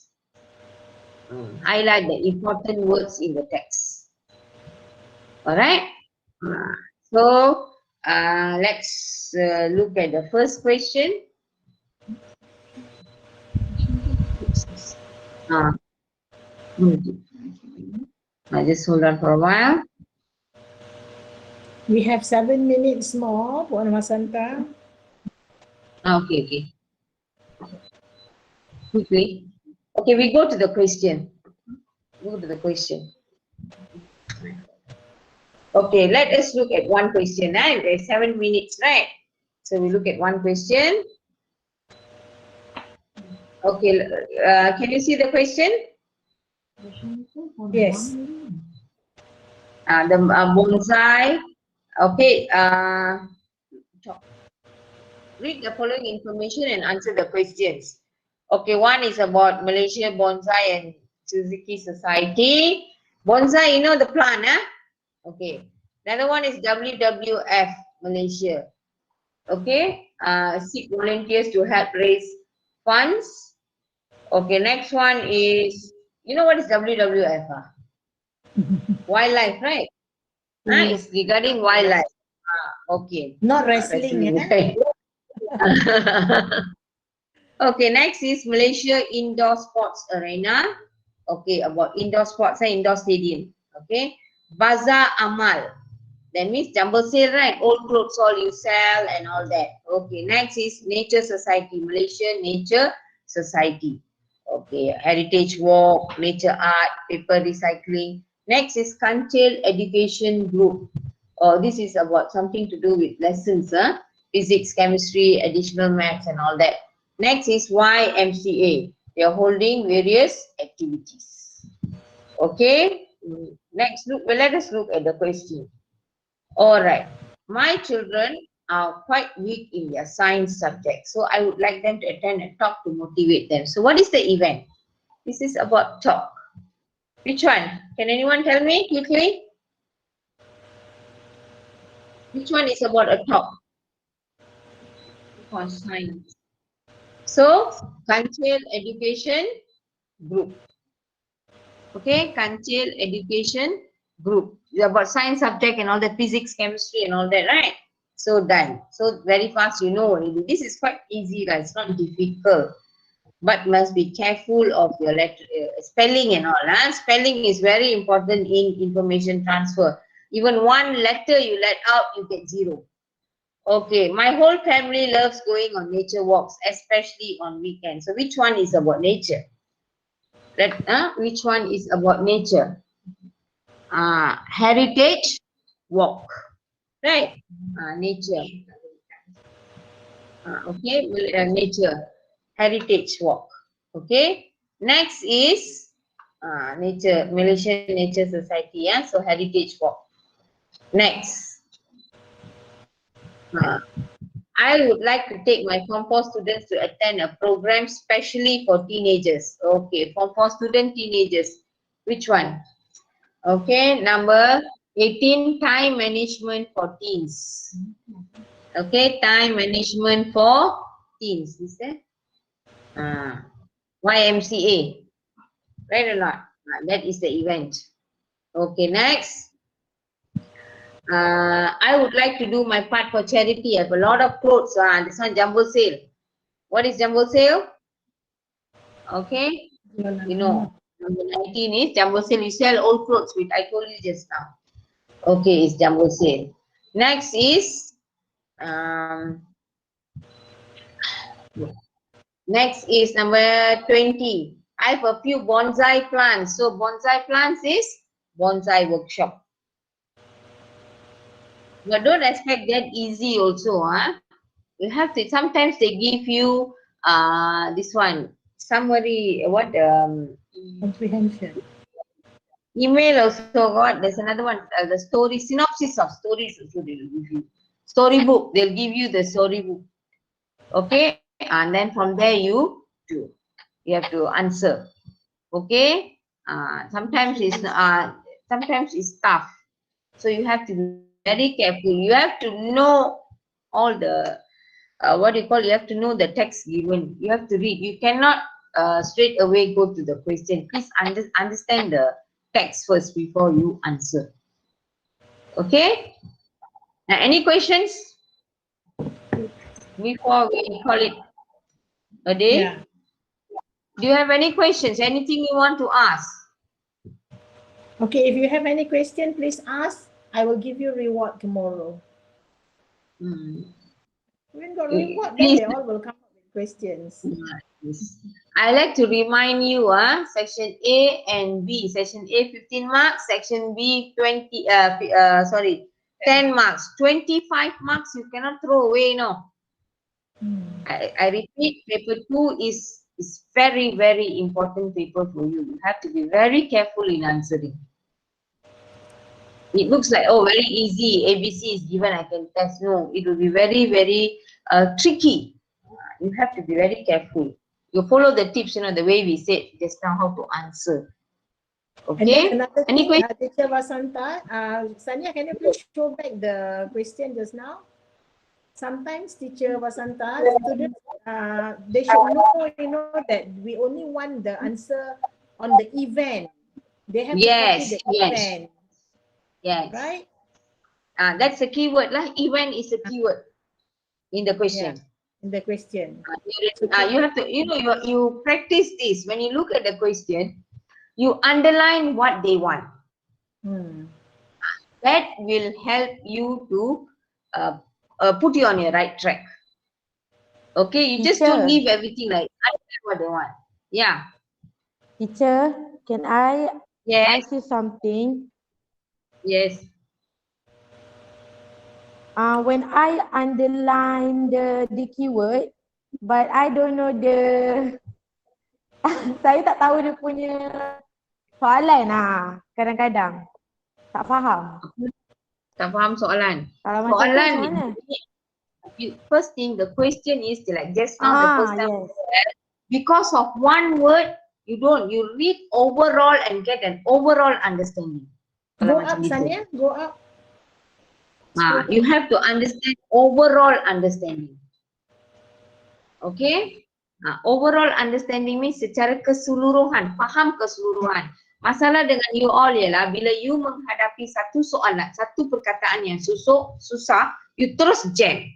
Highlight the important words in the text. All right. So let's look at the first question. Just hold on for a while. We have 7 minutes more, Puan Wasanta. Okay. Quickly. Okay, we go to the question. Okay, let us look at one question. There's 7 minutes, right? So we look at one question. Okay, can you see the question? Yes. The bonsai. Okay, read the following information and answer the questions. Okay, one is about Malaysia Bonsai and Suzuki Society. Bonsai, you know the plant, Okay. Another one is WWF Malaysia. Okay. Seek volunteers to help raise funds. Okay. Next one is, you know what is WWF? Wildlife, right? It's regarding wildlife. Okay. Not wrestling, right? Okay, next is Malaysia Indoor Sports Arena. Okay, about indoor sports and indoor stadium. Okay, Bazaar Amal. That means jumble sale, right? Old clothes all you sell and all that. Okay, next is Nature Society, Malaysia Nature Society. Okay, Heritage Walk, Nature Art, Paper Recycling. Next is Kancil Education Group. This is about something to do with lessons, physics, chemistry, additional maths and all that. Next is YMCA. They are holding various activities. Okay. Next, let us look at the question. All right. My children are quite weak in their science subject, so I would like them to attend a talk to motivate them. So what is the event? This is about talk. Which one? Can anyone tell me quickly? Which one is about a talk? For science. So, Kancil Education Group. Okay, Kancil Education Group. It's about science subject and all the physics, chemistry and all that, right? So done. So very fast you know already. This is quite easy, guys. It's not difficult. But must be careful of your letter, spelling and all. Spelling is very important in information transfer. Even one letter you let out, you get 0. Okay, my whole family loves going on nature walks, especially on weekends. So which one is about nature? Which one is about nature? Heritage walk, right? Nature. Okay, nature, heritage walk. Okay, next is nature, Malaysian Nature Society. Yeah, so heritage walk. Next, I would like to take my Form 4 students to attend a program specially for teenagers. Okay, Form 4 student teenagers. Which one? Okay, number 18, time management for teens. Okay, time management for teens. Is that? YMCA. Right or not? That is the event. Okay, next. I would like to do my part for charity. I have a lot of clothes. This one jumbo sale. What is jumbo sale? Okay, you know. Number 19 is jumbo sale. You sell old clothes, which I told you just now. Okay, it's jumbo sale. Next is number 20. I have a few bonsai plants. So bonsai plants is bonsai workshop. But don't expect that easy also. You have to, sometimes they give you this one, summary, what Comprehension. email also got, there's another one, the story, synopsis of stories also they will give you. Storybook, they'll give you the storybook. Okay, and then from there you have to answer. Okay, sometimes it's tough, so you have to be very careful. You have to know all the what do you call, you have to know the text given. You have to read. You cannot straight away go to the question. Please understand the text first before you answer. Okay, now any questions before we call it a day? Yeah. Do you have any questions? Anything you want to ask? Okay, if you have any question, please ask. I will give you reward tomorrow. When got reward, then Please. they all will come up with questions. I like to remind you, section A and B. Section A 15 marks, section B 10 marks. 25 marks you cannot throw away, no. I repeat, paper 2 is very, very important paper for you. You have to be very careful in answering. It looks like, oh, very easy, ABC is given, I can test. No, it will be very, very tricky. You have to be very careful. You follow the tips, the way we said just now how to answer. Okay. And then another Any thing, question? Teacher Vasanta, Sanya, can you please show back the question just now? Sometimes, Teacher Vasanta, students, they should know, that we only want the answer on the event. They have to copy the event. Yes. Right? That's a keyword lah. Event is a keyword in the question. Yeah, in the question. You have to, you practice this. When you look at the question, you underline what they want. That will help you to put you on your right track. Okay, you just don't leave everything like understand what they want. Yeah. Teacher, can I Yes. ask you something? Yes. When I underline the keyword, but I don't know saya tak tahu dia punya soalan kadang-kadang. Tak faham. Tak faham soalan. Kalau macam tu macam mana? First thing, the question is like just now the first time, yes. Because of one word, you read overall and get an overall understanding. Go up, Sanya, go up. You have to understand overall understanding. Okay? Overall understanding means secara keseluruhan, faham keseluruhan. Masalah dengan you all ialah bila you menghadapi satu soalan, satu perkataan yang susah, you terus jam.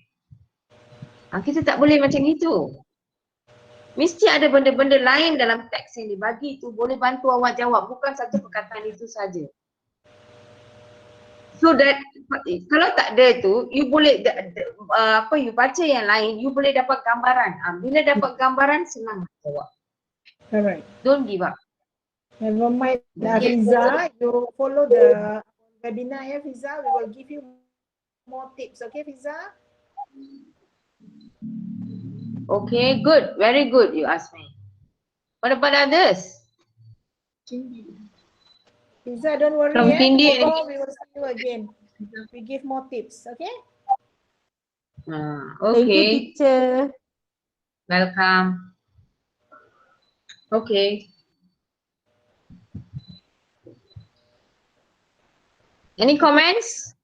Kita tak boleh macam itu. Mesti ada benda-benda lain dalam teks yang dibagi itu boleh bantu awak jawab, bukan satu perkataan itu saja. So that kalau tak ada tu, you boleh you baca yang lain, you boleh dapat gambaran. Bila dapat gambaran, senang jawab. Correct. Don't give up. Never mind, Fiza, you follow the webinar, Fiza. We will give you more tips. Okay, Fiza? Okay, good. Very good, you asked me. What about others? Fiza, don't worry, From Kindi, tomorrow we will see you again. We give more tips, okay? Thank you, Okay, teacher. welcome. Okay. Any comments?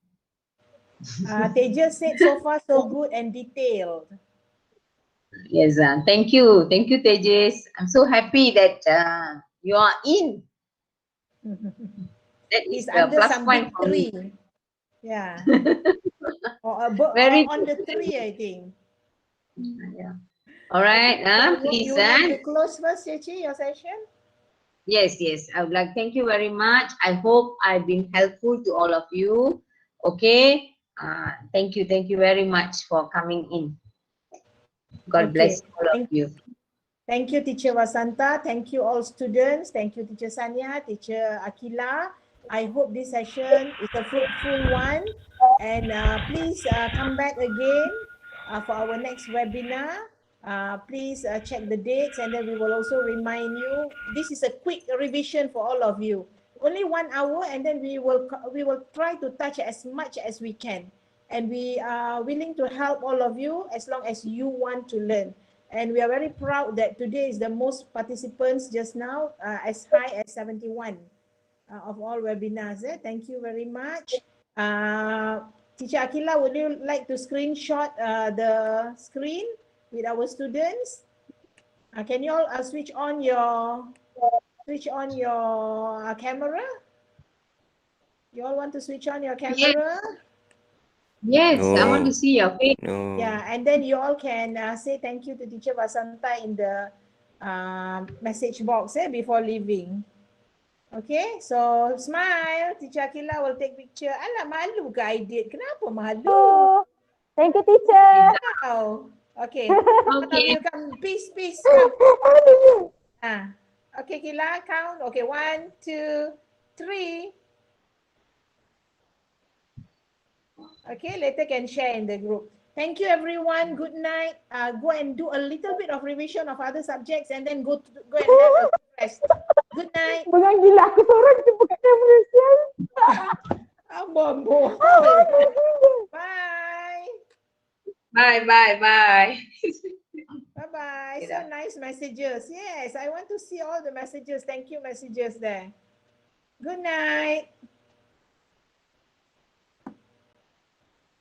Tejas said so far so good and detailed. Yes, thank you. Thank you, Tejas. I'm so happy that you are in. That is He's the under plus some point big for me. tree. Yeah. Very On the good. tree, I think. Yeah. All right. So Please, you would like to close first, Chechi, your session? yes, yes. I would like thank you very much. I hope I've been helpful to all of you. Okay. Thank you very much for coming in. God bless Okay. all of you. Thank you, Teacher Vasanta. Thank you, all students. Thank you, Teacher Sanya, Teacher AQILLA. I hope this session is a fruitful one. And please come back again for our next webinar. Please check the dates, and then we will also remind you. This is a quick revision for all of you. Only 1 hour, and then we will try to touch as much as we can. And we are willing to help all of you as long as you want to learn. And we are very proud that today is the most participants just now, as high as 71 of all webinars. Thank you very much. Teacher AQILLA, would you like to screenshot the screen with our students? Can you all switch on your camera? You all want to switch on your camera? Yes, I want to No. see your face. No. Yeah, and then you all can say thank you to Teacher Vasanta in the message box before leaving. Okay, so smile. Teacher AQILLA will take picture. Alah, malu ke I did? Kenapa malu? Oh, thank you, teacher. Wow. Okay, one of Okay. you come. Peace, come. Okay, Kila, count. Okay, 1, 2, 3. Okay, later can share in the group. Thank you, everyone. Good night. Go and do a little bit of revision of other subjects and then go and have a good rest. Good night. Bukan gila, aku seorang je buka kamera sial. Boy. Bye. Bye, bye, bye. Bye-bye. So nice messages. Yes, I want to see all the messages. Thank you, messages there. Good night.